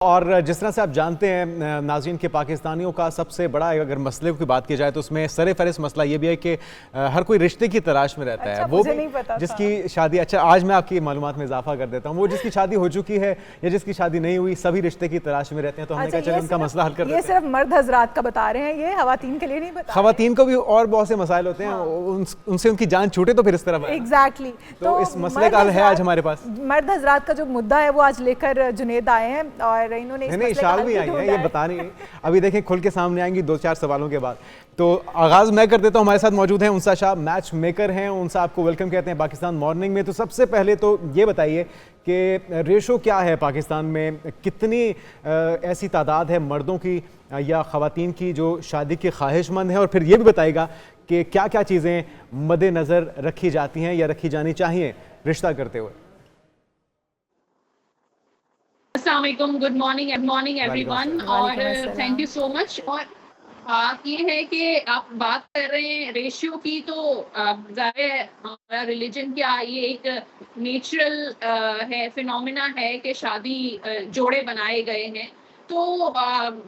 और जिस तरह से आप जानते हैं नाज़रीन के पाकिस्तानियों का सबसे बड़ा अगर मसले की बात की जाए तो उसमें सर-ए-फ़हरिस्त मसला ये भी है कि हर कोई रिश्ते की तलाश में रहता है। वो भी जिसकी शादी, अच्छा आज मैं आपकी मालूमात में इजाफा कर देता हूँ, वो जिसकी शादी हो चुकी है या जिसकी शादी नहीं हुई, सभी रिश्ते की तलाश में रहते हैं। तो हमने कहा चलिए उनका मसला हल कर देते हैं। ये सिर्फ मर्द हज़रात का बता रहे हैं, ये ख़वातीन के लिए नहीं बता। ख़वातीन को भी और बहुत से मसाइल होते हैं, उनसे उनकी जान छूटे तो फिर इस तरह एग्जैक्टली। तो इस मसले का हल है आज हमारे पास। मर्द हज़रात का जो मुद्दा है वो आज लेकर जुनेद आए हैं और इन्होंने भी आई है, ये बता रही है। अभी देखें खुल के सामने आएंगी 2-4 सवालों के बाद। तो आगाज मैं कर देता हूं। हमारे साथ मौजूद हैं उनसा शाह, मैच मेकर हैं। उनसा आपको वेलकम कहते हैं पाकिस्तान मॉर्निंग में। तो सबसे पहले तो ये बताइए कि रेशो क्या है पाकिस्तान में, कितनी ऐसी तादाद है मर्दों की या ख़वातीन की जो शादी की ख्वाहिशमंद है, और फिर ये भी बताइएगा कि क्या क्या चीज़ें मद्देनज़र रखी जाती हैं या रखी जानी चाहिए रिश्ता करते हुए। गुड मॉर्निंग एवरीवन और थैंक यू सो मच। और बात ये है कि आप बात कर रहे हैं रेशियो की, तो हमारा रिलीजन क्या, ये एक नेचुरल है, फिनोमिना है कि शादी जोड़े बनाए गए हैं। तो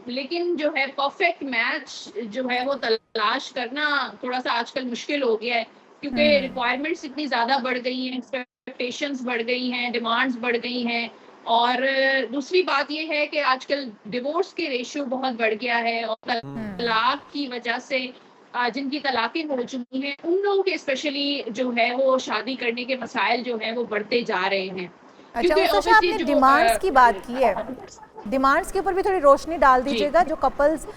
लेकिन जो है परफेक्ट मैच जो है वो तलाश करना थोड़ा सा आजकल मुश्किल हो गया है, क्योंकि रिक्वायरमेंट्स इतनी ज़्यादा बढ़ गई हैं, एक्सपेक्टेशंस बढ़ गई हैं, डिमांड्स बढ़ गई हैं। और दूसरी बात ये है कि आजकल डिवोर्स के रेशियो बहुत बढ़ गया है, और तलाक की वजह से जिनकी तलाकें हो चुकी हैं उन लोगों के स्पेशली जो है वो शादी करने के मसाइल जो है वो बढ़ते जा रहे हैं। अच्छा, आपने डिमांड्स की बात की है, डिमांड्स के ऊपर भी थोड़ी रोशनी डाल दीजिएगा। जो कपल्स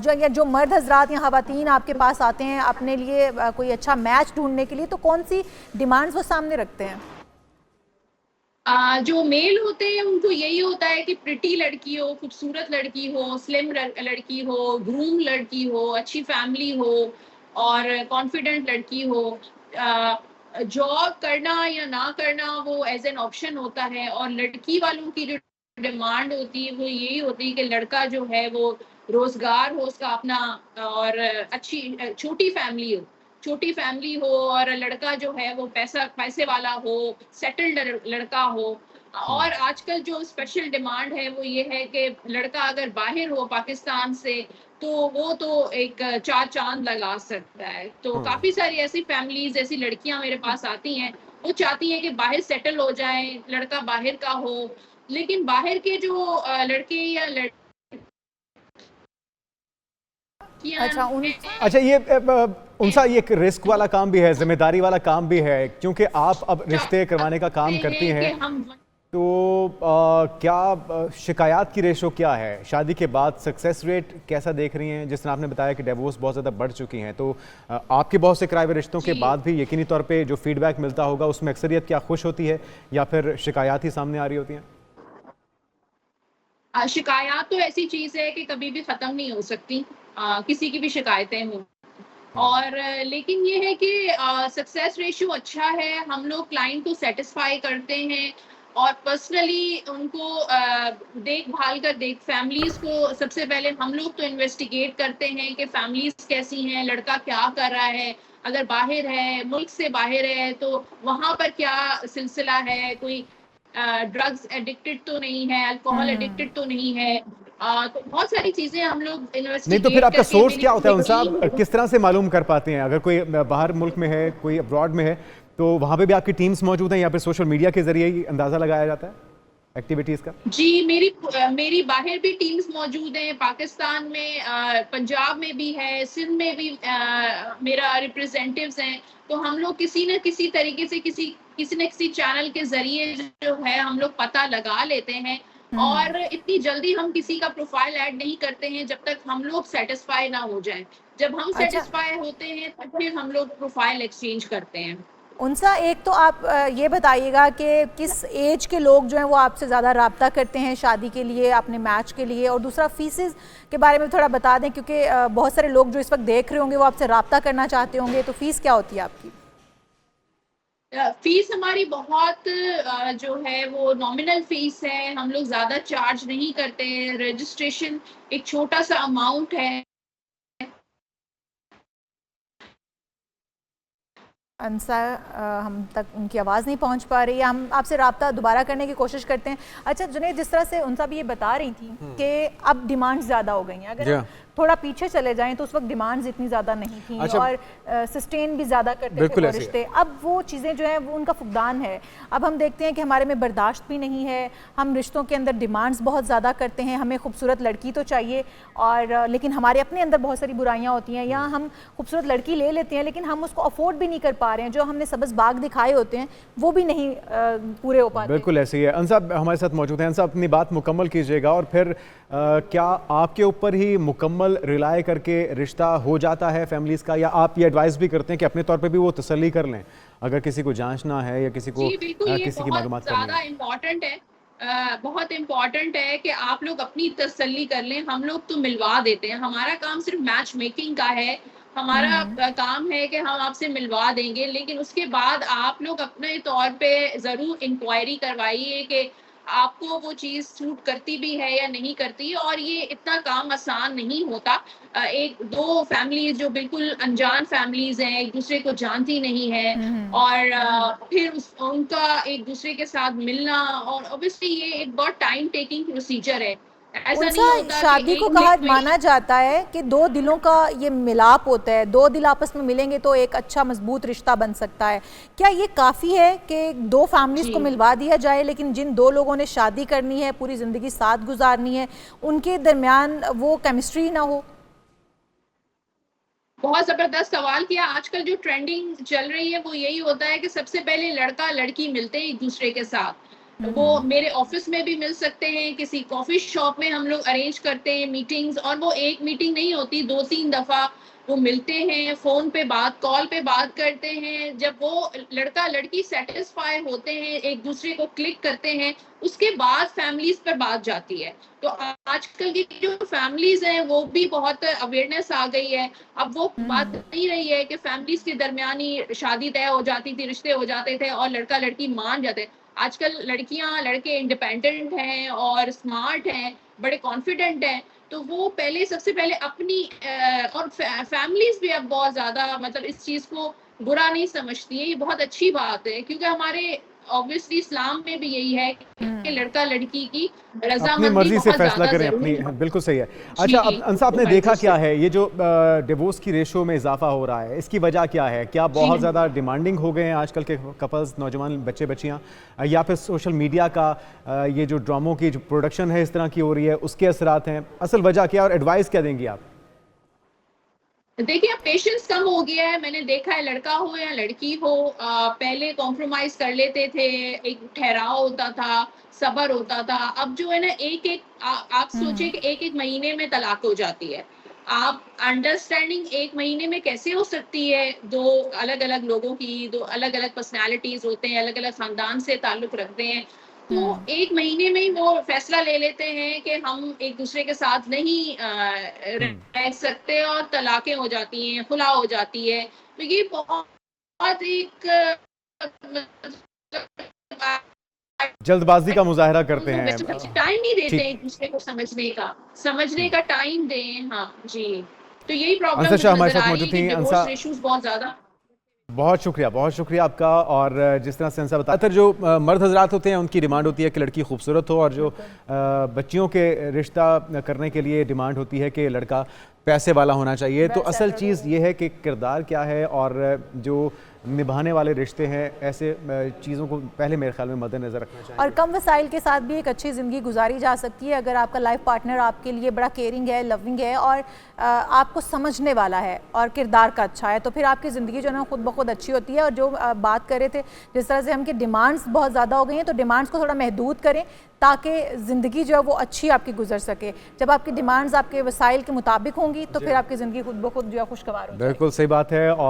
जो मर्द हजरात या ख़वातीन आपके पास आते हैं अपने लिए कोई अच्छा मैच ढूंढने के लिए, तो कौन सी डिमांड्स वो सामने रखते हैं? जो मेल होते हैं उनको यही होता है कि प्रिटी लड़की हो, खूबसूरत लड़की हो, स्लिम लड़की हो, ग्रूम लड़की हो, अच्छी फैमिली हो और कॉन्फिडेंट लड़की हो। जॉब करना या ना करना वो एज एन ऑप्शन होता है, और लड़की वालों की जो डिमांड होती है वो यही होती है कि लड़का जो है वो रोजगार हो उसका अपना, और अच्छी छोटी फैमिली हो, और लड़का जो है वो पैसे वाला हो, सेटल्ड लड़का हो। और आजकल जो स्पेशल डिमांड है वो ये है कि लड़का अगर बाहर हो पाकिस्तान से तो वो तो एक 4 चांद लगा सकता है। तो काफी सारी ऐसी फैमिलीज, ऐसी लड़कियां मेरे पास आती हैं, वो चाहती हैं कि बाहर सेटल हो जाए, लड़का बाहर का हो। लेकिन बाहर के जो लड़के या अच्छा, ये उनसा ये एक रिस्क वाला काम भी है, जिम्मेदारी वाला काम भी है, क्योंकि आप अब रिश्ते करवाने का काम करती हैं। तो क्या शिकायत की रेशो क्या है शादी के बाद, सक्सेस रेट कैसा देख रही हैं? जिस तरह आपने बताया कि डिवोर्स बहुत ज़्यादा बढ़ चुकी हैं, तो आपके बहुत से किराए हुए रिश्तों के बाद भी यकीनी तौर पे जो फीडबैक मिलता होगा उसमें अक्सरियत क्या खुश होती है या फिर शिकायत ही सामने आ रही होती हैं? शिकायत तो ऐसी चीज़ है कि कभी भी ख़त्म नहीं हो सकती, किसी की भी शिकायतें हों। और लेकिन ये है कि सक्सेस रेशियो अच्छा है, हम लोग क्लाइंट को सेटिस्फाई करते हैं और पर्सनली उनको देखभाल कर फैमिलीज़ को सबसे पहले हम लोग तो इन्वेस्टिगेट करते हैं कि फैमिलीज़ कैसी हैं, लड़का क्या कर रहा है, अगर बाहर है, मुल्क से बाहर है तो वहाँ पर क्या सिलसिला है, कोई ड्रग्स एडिक्टेड तो नहीं है, अल्कोहल एडिक्टेड तो नहीं है। तो बहुत सारी चीजें हम लोग इन्वेस्टिगेट नहीं, तो फिर आपका सोर्स क्या होता है उन साहब, किस तरह से मालूम कर पाते हैं? अगर कोई बाहर मुल्क में है, कोई अब्रॉड में है, तो वहाँ पे भी आपकी टीम्स मौजूद हैं या फिर सोशल मीडिया के जरिए ही अंदाजा लगाया जाता है एक्टिविटीज का? जी, मेरी बाहर भी टीम्स मौजूद हैं, पाकिस्तान में, पंजाब में भी है, सिंध में भी मेरा रिप्रेजेंटेटिव्स हैं। तो हम लोग किसी न किसी तरीके से किसी न किसी चैनल के जरिए जो है हम लोग पता लगा लेते हैं। और इतनी जल्दी हम किसी का प्रोफाइल ऐड नहीं करते हैं जब तक हम लोग सेटिस्फाई ना हो जाएं। जब हम सेटिस्फाई होते हैं तो फिर हम लोग प्रोफाइल एक्सचेंज करते हैं। उनसा एक तो आप ये बताइएगा कि किस एज के लोग जो हैं वो आपसे ज़्यादा राब्ता करते हैं शादी के लिए, अपने मैच के लिए, और दूसरा फीसेस के बारे में थोड़ा बता दें, क्योंकि बहुत सारे लोग जो इस वक्त देख रहे होंगे वो आपसे राब्ता करना चाहते होंगे। तो फीस क्या होती है आपकी? फीस हमारी बहुत जो है वो नॉमिनल फीस है, हम लोग ज़्यादा चार्ज नहीं करते। रजिस्ट्रेशन एक छोटा सा अमाउंट है। अंसा हम तक उनकी आवाज़ नहीं पहुंच पा रही है, हम आपसे रब्ता दोबारा करने की कोशिश करते हैं। अच्छा जुनैद, जिस तरह से उनसा भी ये बता रही थी कि अब डिमांड्स ज़्यादा हो गई हैं, अगर हम थोड़ा पीछे चले जाएं तो उस वक्त डिमांड्स इतनी ज़्यादा नहीं थी। अच्छा, और सस्टेन भी ज़्यादा करते थे रिश्ते। अब वो चीज़ें जो हैं वो उनका फुकदान है। अब हम देखते हैं कि हमारे में बर्दाश्त भी नहीं है, हम रिश्तों के अंदर डिमांड्स बहुत ज़्यादा करते हैं, हमें खूबसूरत लड़की तो चाहिए और लेकिन हमारे अपने अंदर बहुत सारी बुराइयाँ होती हैं, या हम खूबसूरत लड़की ले लेते हैं लेकिन हम उसको अफोर्ड भी नहीं कर पा रहे हैं, जो हमने सब्ज़ बाग दिखाए होते हैं वो भी नहीं पूरे हो पाते। बिल्कुल ऐसे ही है। अंसा हमारे साथ मौजूद हैं। अंसा, अपनी बात मुकम्मल कीजिएगा और फिर क्या आपके ऊपर ही मुकम्मल रिलाय करके रिश्ता हो जाता है फैमिलीज़ का, या आप ये एडवाइस भी करते हैं कि अपने तौर पे भी वो तसल्ली कर लें अगर किसी को जांचना है या किसी को किसी की मालूमात करनी है? ज़्यादा इम्पोर्टेंट है, बहुत इम्पॉर्टेंट है कि आप लोग अपनी तसल्ली कर लें। हम लोग तो मिलवा देते हैं, हमारा काम सिर्फ मैच मेकिंग का है, हमारा काम है कि हम आपसे मिलवा देंगे, लेकिन उसके बाद आप लोग अपने तौर पे ज़रूर इंक्वायरी करवाइए कि आपको वो चीज़ सूट करती भी है या नहीं करती है। और ये इतना काम आसान नहीं होता। एक दो फैमिलीज जो बिल्कुल अनजान फैमिलीज हैं, एक दूसरे को जानती नहीं है, और फिर उनका एक दूसरे के साथ मिलना, और ऑब्वियसली ये एक बहुत टाइम टेकिंग प्रोसीजर है। ऐसा नहीं होता शादी को कहा माना जाता है कि दो दिलों का ये मिलाप होता है, दो दिल आपस में मिलेंगे तो एक अच्छा मजबूत रिश्ता बन सकता है। क्या ये काफ़ी है कि दो फैमिलीज को मिलवा दिया जाए, लेकिन जिन दो लोगों ने शादी करनी है, पूरी ज़िंदगी साथ गुजारनी है, उनके दरमियान वो केमिस्ट्री ना हो? बहुत ज़बरदस्त सवाल किया। आजकल जो ट्रेंडिंग चल रही है वो यही होता है कि सबसे पहले लड़का लड़की मिलते हैं एक दूसरे के साथ। वो मेरे ऑफिस में भी मिल सकते हैं, किसी कॉफी शॉप में हम लोग अरेंज करते हैं मीटिंग्स, और वो एक मीटिंग नहीं होती, 2-3 दफा वो मिलते हैं, फोन पे बात, कॉल पे बात करते हैं। जब वो लड़का लड़की सेटिस्फाई होते हैं, एक दूसरे को क्लिक करते हैं, उसके बाद फैमिलीज पर बात जाती है। तो आजकल की जो फैमिलीज हैं वो भी बहुत अवेयरनेस आ गई है। अब वो बात नहीं रही है कि फैमिलीज के दरमियान ही शादी तय हो जाती थी, रिश्ते हो जाते थे और लड़का लड़की मान जाते। आजकल लड़कियां लड़के इंडिपेंडेंट हैं और स्मार्ट हैं, बड़े कॉन्फिडेंट हैं, तो वो पहले सबसे पहले अपनी और फैमिलीज भी अब बहुत ज्यादा मतलब इस चीज को बुरा नहीं समझती है। ये बहुत अच्छी बात है, क्योंकि हमारे ऑब्वियसली इस्लाम में भी यही है कि लड़का लड़की की अपनी मर्जी से फैसला करें अपनी। बिल्कुल सही है। अच्छा, अब अंसा आपने देखा क्या है ये जो डिवोर्स की रेशो में इजाफा हो रहा है, इसकी वजह क्या है? क्या बहुत ज़्यादा डिमांडिंग हो गए हैं आजकल के कपल्स, नौजवान बच्चे बच्चियाँ, या फिर सोशल मीडिया का ये जो ड्रामों की जो प्रोडक्शन है इस तरह की हो रही है उसके असरात हैं? असल वजह क्या, और एडवाइस क्या देंगी आप? देखिए, अब पेशेंस कम हो गया है। मैंने देखा है, लड़का हो या लड़की हो, पहले कॉम्प्रोमाइज कर लेते थे, एक ठहराव होता था, सब्र होता था। अब जो है ना, आप सोचिए कि एक महीने में तलाक हो जाती है। आप अंडरस्टैंडिंग एक महीने में कैसे हो सकती है? दो अलग अलग लोगों की, दो अलग अलग पर्सनैलिटीज होते हैं, अलग अलग खानदान से ताल्लुक रखते हैं, तो एक महीने में ही वो फैसला ले लेते हैं कि हम एक दूसरे के साथ नहीं रह सकते, और तलाकें हो जाती हैं, खुला हो जाती है। तो ये बहुत एक जल्दबाजी का मुजाहरा करते हैं, टाइम नहीं देते एक दूसरे को समझने का टाइम दें। हाँ जी, तो यही प्रॉब्लम अंसा शाह हमारे साथ मौजूद थी। अंसा, इश्यूज बहुत ज्यादा। बहुत शुक्रिया आपका। और जिस तरह से अंसा बताया, जो मर्द हजरात होते हैं उनकी डिमांड होती है कि लड़की खूबसूरत हो, और जो बच्चियों के रिश्ता करने के लिए डिमांड होती है कि लड़का पैसे वाला होना चाहिए। तो असल चीज़ ये है कि किरदार क्या है और जो निभाने वाले रिश्ते हैं, ऐसे चीज़ों को पहले मेरे ख्याल में मद्देनज़र रखना चाहिए। और कम वसाइल के साथ भी एक अच्छी ज़िंदगी गुजारी जा सकती है अगर आपका लाइफ पार्टनर आपके लिए बड़ा केयरिंग है, लविंग है और आपको समझने वाला है और किरदार का अच्छा है, तो फिर आपकी ज़िंदगी जो है ना खुद ब खुद अच्छी होती है। और जो बात कर रहे थे जिस तरह से हम कि डिमांड्स बहुत ज़्यादा हो गई हैं, तो डिमांड्स को थोड़ा महदूद करें ताकि ज़िंदगी जो है वो अच्छी आपकी गुजर सके। जब आपकी डिमांड्स आपके वसाइल के मुताबिक होंगी तो फिर आपकी ज़िंदगी खुद ब खुद जो है खुशगवार हो जाएगी। बिल्कुल सही बात है। और